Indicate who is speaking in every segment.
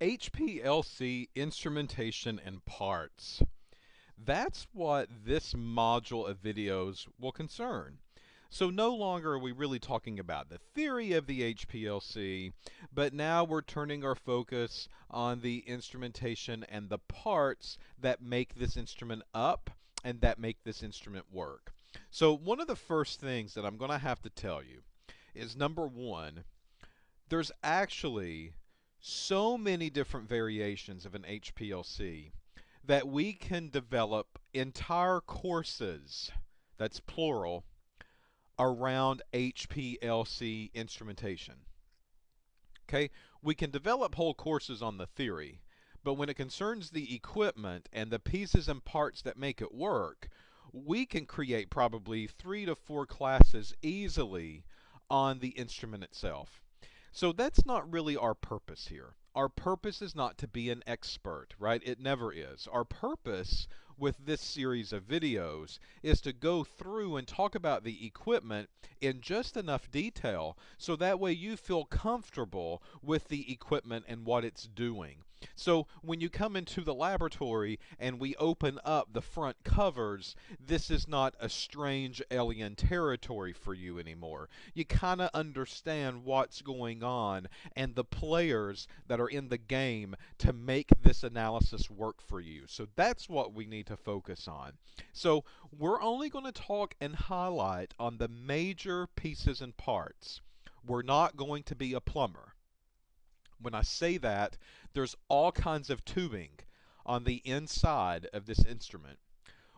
Speaker 1: HPLC instrumentation and parts. That's what this module of videos will concern. So no longer are we really talking about the theory of the HPLC, but now we're turning our focus on the instrumentation and the parts that make this instrument up and that make this instrument work. So one of the first things that I'm going to have to tell you is number one, there's actually so many different variations of an HPLC that we can develop entire courses, that's plural, around HPLC instrumentation. Okay, we can develop whole courses on the theory, but when it concerns the equipment and the pieces and parts that make it work, we can create probably 3 to 4 classes easily on the instrument itself. So that's not really our purpose here. Our purpose is not to be an expert, right? It never is. Our purpose with this series of videos is to go through and talk about the equipment in just enough detail so that way you feel comfortable with the equipment and what it's doing. So when you come into the laboratory and we open up the front covers, this is not a strange alien territory for you anymore. You kind of understand what's going on and the players that are in the game to make this analysis work for you. So that's what we need to focus on. So we're only going to talk and highlight on the major pieces and parts. We're not going to be a plumber. When I say that, there's all kinds of tubing on the inside of this instrument.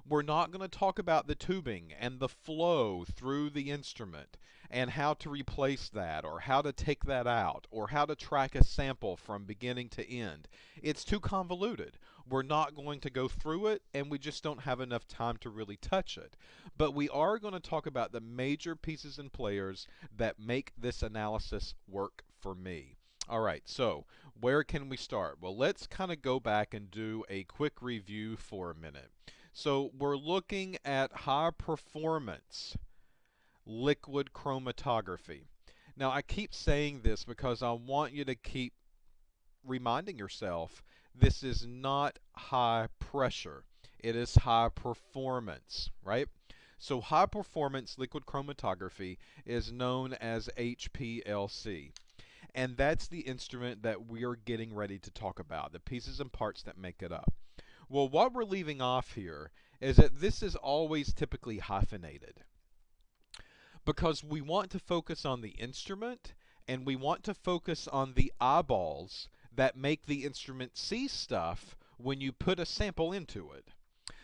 Speaker 1: We're not going to talk about the tubing and the flow through the instrument and how to replace that or how to take that out or how to track a sample from beginning to end. It's too convoluted. We're not going to go through it and we just don't have enough time to really touch it. But we are going to talk about the major pieces and players that make this analysis work for me. All right, so where can we start? Well, let's kind of go back and do a quick review for a minute. So we're looking at high performance liquid chromatography. Now I keep saying this because I want you to keep reminding yourself this is not high pressure. It is high performance, right? So high performance liquid chromatography is known as HPLC. And that's the instrument that we're getting ready to talk about, the pieces and parts that make it up. Well, what we're leaving off here is that this is always typically hyphenated because we want to focus on the instrument and we want to focus on the eyeballs that make the instrument see stuff when you put a sample into it.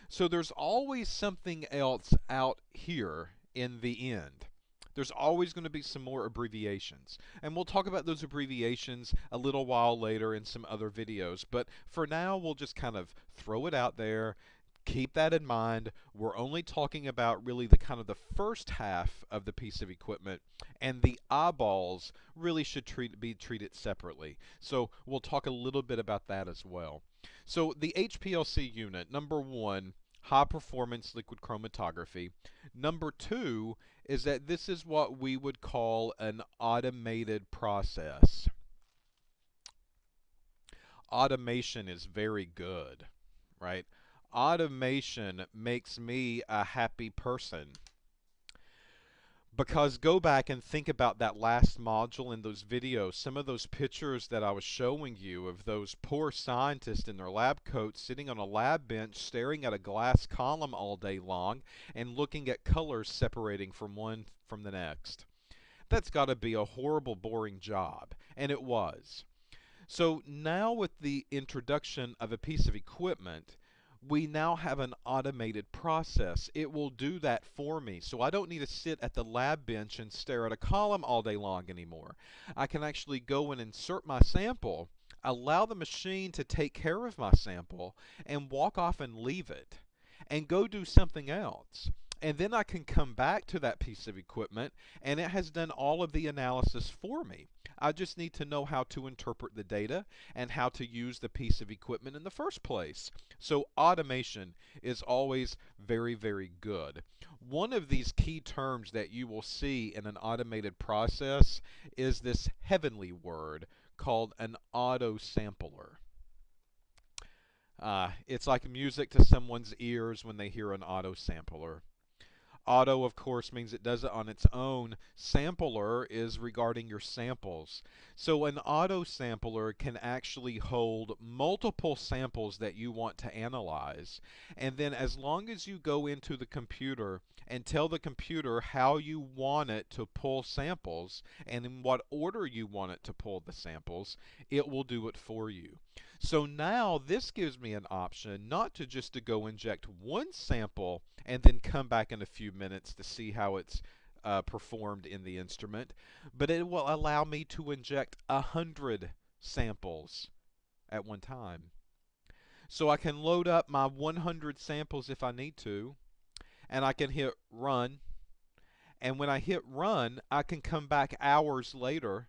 Speaker 1: So there's always something else out here in the end. There's always going to be some more abbreviations. And we'll talk about those abbreviations a little while later in some other videos. But for now, we'll just kind of throw it out there. Keep that in mind. We're only talking about really the kind of the first half of the piece of equipment, and the eyeballs really should be treated separately. So we'll talk a little bit about that as well. So the HPLC unit, number one, high performance liquid chromatography. Number two is that this is what we would call an automated process. Automation is very good, right? Automation makes me a happy person. Because go back and think about that last module in those videos, some of those pictures that I was showing you of those poor scientists in their lab coats sitting on a lab bench staring at a glass column all day long and looking at colors separating from one from the next. That's got to be a horrible, boring job, and it was. So now with the introduction of a piece of equipment, we now have an automated process. It will do that for me. So I don't need to sit at the lab bench and stare at a column all day long anymore. I can actually go and insert my sample, allow the machine to take care of my sample, and walk off and leave it, and go do something else. And then I can come back to that piece of equipment, and it has done all of the analysis for me. I just need to know how to interpret the data and how to use the piece of equipment in the first place. So automation is always very, very good. One of these key terms that you will see in an automated process is this heavenly word called an auto sampler. It's like music to someone's ears when they hear an auto sampler. Auto, of course, means it does it on its own. Sampler is regarding your samples. So an auto sampler can actually hold multiple samples that you want to analyze. And then as long as you go into the computer and tell the computer how you want it to pull samples and in what order you want it to pull the samples, it will do it for you. So now this gives me an option not to just to go inject one sample and then come back in a few minutes to see how it's performed in the instrument, but it will allow me to inject 100 samples at one time. So I can load up my 100 samples if I need to, and I can hit run. And when I hit run, I can come back hours later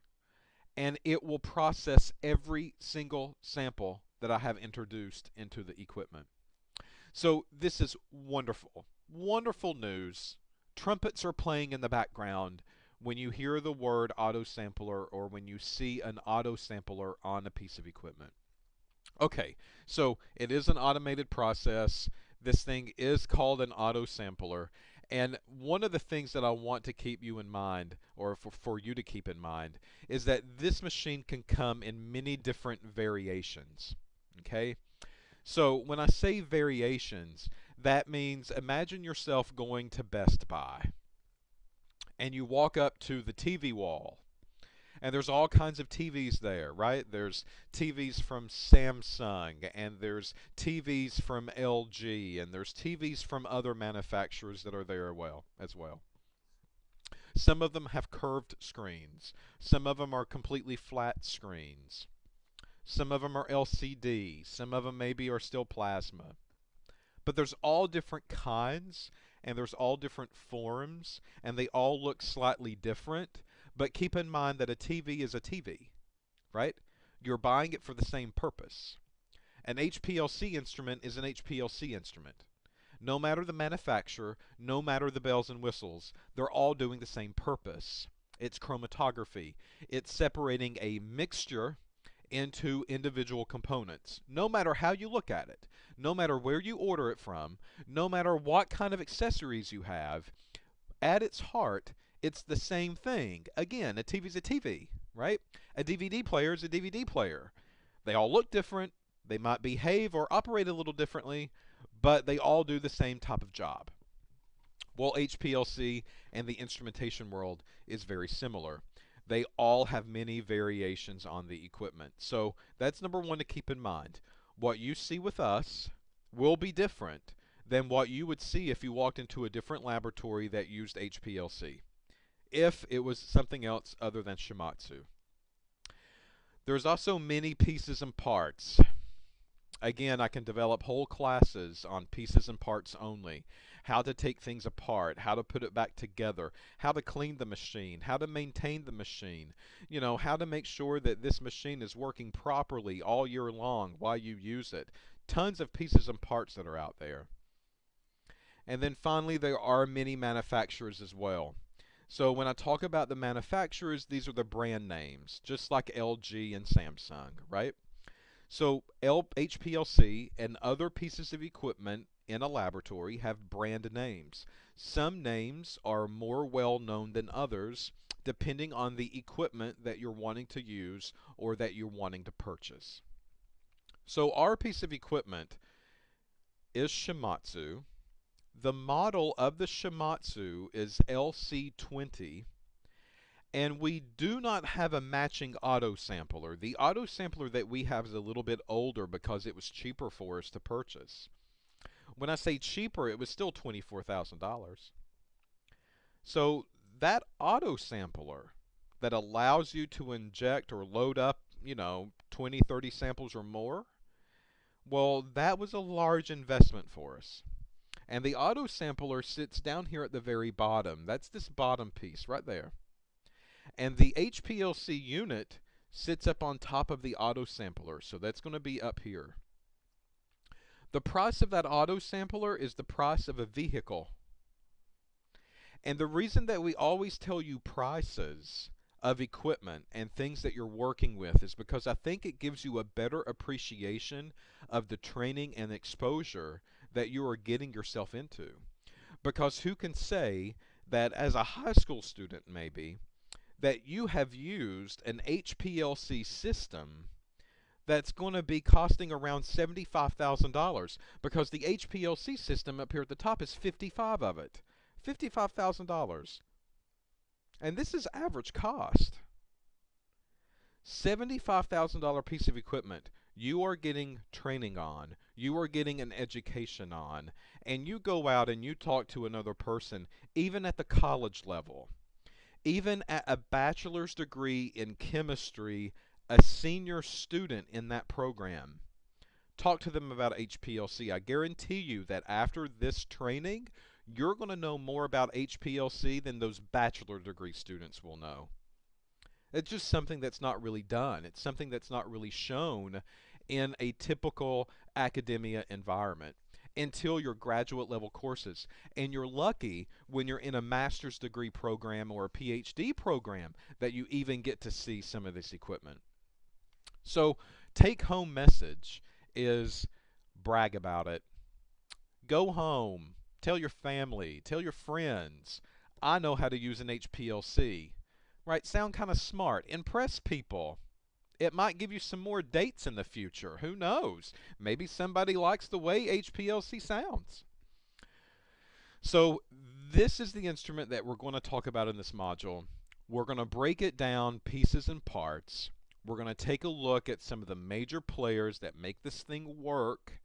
Speaker 1: and it will process every single sample that I have introduced into the equipment. So this is wonderful, wonderful news. Trumpets are playing in the background when you hear the word auto sampler or when you see an auto sampler on a piece of equipment. Okay, so it is an automated process. This thing is called an auto sampler. And one of the things that I want to keep you in mind, or for you to keep in mind, is that this machine can come in many different variations. Okay? So when I say variations, that means imagine yourself going to Best Buy and you walk up to the TV wall and there's all kinds of TVs there, right? There's TVs from Samsung, and there's TVs from LG, and there's TVs from other manufacturers that are there as well. Some of them have curved screens. Some of them are completely flat screens. Some of them are LCD. Some of them maybe are still plasma. But there's all different kinds, and there's all different forms, and they all look slightly different. But keep in mind that a TV is a TV, right? You're buying it for the same purpose. An HPLC instrument is an HPLC instrument. No matter the manufacturer, no matter the bells and whistles, they're all doing the same purpose. It's chromatography. It's separating a mixture into individual components. No matter how you look at it, no matter where you order it from, no matter what kind of accessories you have, at its heart, it's the same thing. Again, a TV is a TV, right? A DVD player is a DVD player. They all look different. They might behave or operate a little differently, but they all do the same type of job. Well, HPLC and the instrumentation world is very similar. They all have many variations on the equipment. So that's number one to keep in mind. What you see with us will be different than what you would see if you walked into a different laboratory that used HPLC, if it was something else other than Shimatsu. There's also many pieces and parts. Again, I can develop whole classes on pieces and parts only. How to take things apart, how to put it back together, how to clean the machine, how to maintain the machine, how to make sure that this machine is working properly all year long while you use it. Tons of pieces and parts that are out there. And then finally, there are many manufacturers as well. So when I talk about the manufacturers, these are the brand names, just like LG and Samsung, right? So HPLC and other pieces of equipment in a laboratory have brand names. Some names are more well known than others, depending on the equipment that you're wanting to use or that you're wanting to purchase. So our piece of equipment is Shimatsu. The model of the Shimatsu is LC20, and we do not have a matching auto sampler. The auto sampler that we have is a little bit older because it was cheaper for us to purchase. When I say cheaper, it was still $24,000. So that auto sampler that allows you to inject or load up, 20, 30 samples or more, well, that was a large investment for us. And the auto sampler sits down here at the very bottom. That's this bottom piece right there. And the HPLC unit sits up on top of the auto sampler, so that's going to be up here. The price of that auto sampler is the price of a vehicle. And the reason that we always tell you prices of equipment and things that you're working with is because I think it gives you a better appreciation of the training and exposure that you are getting yourself into. Because who can say that as a high school student, maybe, that you have used an HPLC system that's going to be costing around $75,000 because the HPLC system up here at the top is 55 of it. $55,000. And this is average cost. $75,000 piece of equipment you are getting training on, you are getting an education on, and you go out and you talk to another person, even at the college level, even at a bachelor's degree in chemistry, a senior student in that program. Talk to them about HPLC. I guarantee you that after this training, you're going to know more about HPLC than those bachelor degree students will know. It's just something that's not really done. It's something that's not really shown in a typical academia environment until your graduate level courses. And you're lucky when you're in a master's degree program or a PhD program that you even get to see some of this equipment. So, take home message is brag about it. Go home, tell your family, tell your friends, I know how to use an HPLC. Right? Sound kind of smart. Impress people. It might give you some more dates in the future. Who knows? Maybe somebody likes the way HPLC sounds. So this is the instrument that we're going to talk about in this module. We're going to break it down pieces and parts. We're going to take a look at some of the major players that make this thing work.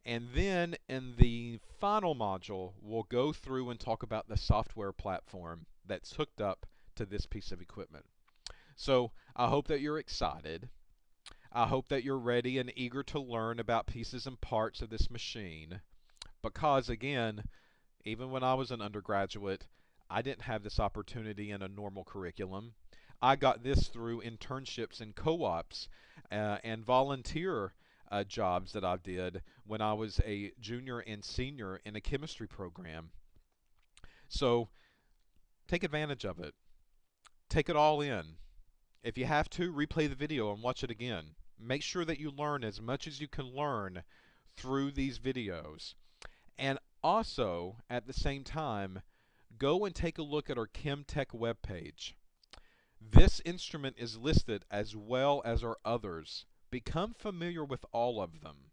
Speaker 1: And then in the final module, we'll go through and talk about the software platform that's hooked up to this piece of equipment. So I hope that you're excited. I hope that you're ready and eager to learn about pieces and parts of this machine. Because again, even when I was an undergraduate, I didn't have this opportunity in a normal curriculum. I got this through internships and co-ops and volunteer jobs that I did when I was a junior and senior in a chemistry program. So take advantage of it. Take it all in. If you have to, replay the video and watch it again. Make sure that you learn as much as you can learn through these videos. And also, at the same time, go and take a look at our ChemTech webpage. This instrument is listed as well as our others. Become familiar with all of them,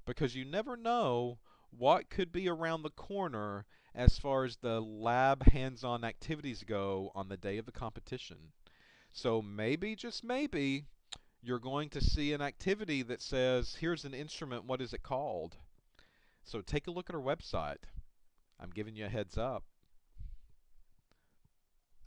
Speaker 1: because you never know what could be around the corner as far as the lab hands-on activities go on the day of the competition. So maybe, just maybe, you're going to see an activity that says, here's an instrument, what is it called? So take a look at our website. I'm giving you a heads up.